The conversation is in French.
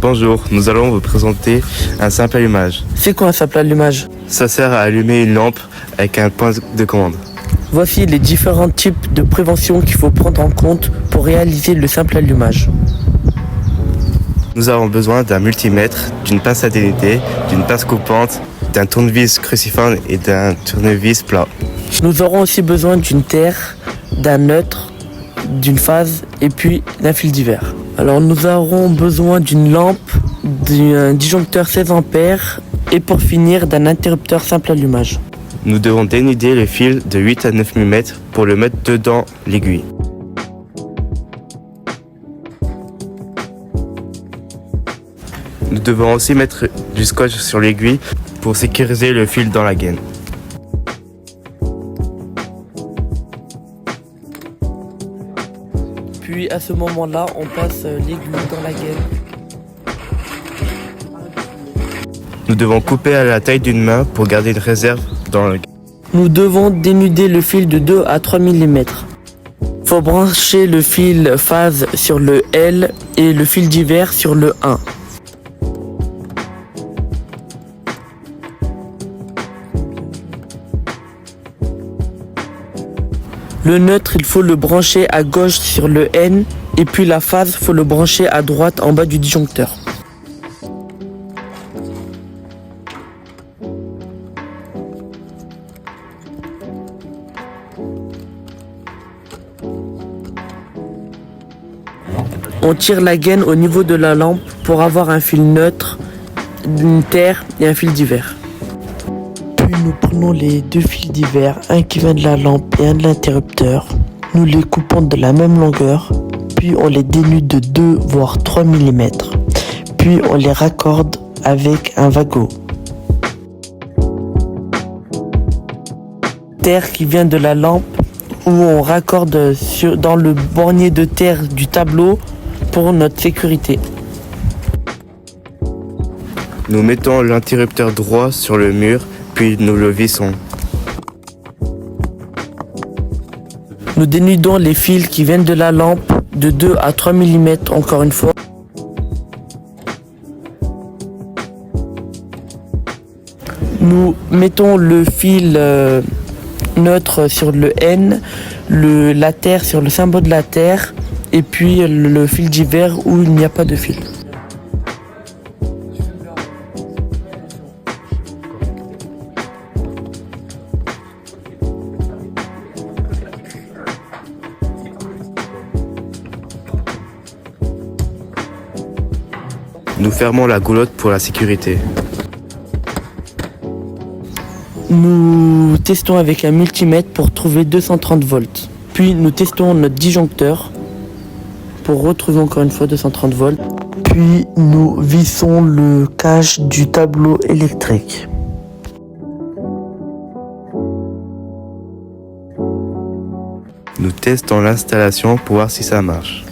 Bonjour, nous allons vous présenter un simple allumage. C'est quoi un simple allumage? Ça sert à allumer une lampe avec un point de commande. Voici les différents types de prévention qu'il faut prendre en compte pour réaliser le simple allumage. Nous avons besoin d'un multimètre, d'une pince à dénuder, d'une pince coupante, d'un tournevis cruciforme et d'un tournevis plat. Nous aurons aussi besoin d'une terre, d'un neutre, d'une phase et puis d'un fil divers. Alors nous aurons besoin d'une lampe, d'un disjoncteur 16 ampères et pour finir d'un interrupteur simple allumage. Nous devons dénuder le fil de 8 à 9 mm pour le mettre dedans l'aiguille. Nous devons aussi mettre du scotch sur l'aiguille pour sécuriser le fil dans la gaine. Puis à ce moment-là, on passe l'aiguille dans la gaine. Nous devons couper à la taille d'une main pour garder une réserve dans la gaine. Nous devons dénuder le fil de 2 à 3 mm. Faut brancher le fil phase sur le L et le fil divers sur le 1. Le neutre, il faut le brancher à gauche sur le N et puis la phase, il faut le brancher à droite en bas du disjoncteur. On tire la gaine au niveau de la lampe pour avoir un fil neutre, une terre et un fil divers. Puis nous prenons les deux fils divers, un qui vient de la lampe et un de l'interrupteur. Nous les coupons de la même longueur, puis on les dénude de 2 voire 3 mm. Puis on les raccorde avec un vagot. Terre qui vient de la lampe où on raccorde dans le bornier de terre du tableau pour notre sécurité. Nous mettons l'interrupteur droit sur le mur, puis nous le vissons. Nous dénudons les fils qui viennent de la lampe de 2 à 3 mm encore une fois. Nous mettons le fil neutre sur le N, la terre sur le symbole de la terre et puis le fil divers où il n'y a pas de fil. Nous fermons la goulotte pour la sécurité. Nous testons avec un multimètre pour trouver 230 volts. Puis nous testons notre disjoncteur pour retrouver encore une fois 230 volts. Puis nous vissons le cache du tableau électrique. Nous testons l'installation pour voir si ça marche.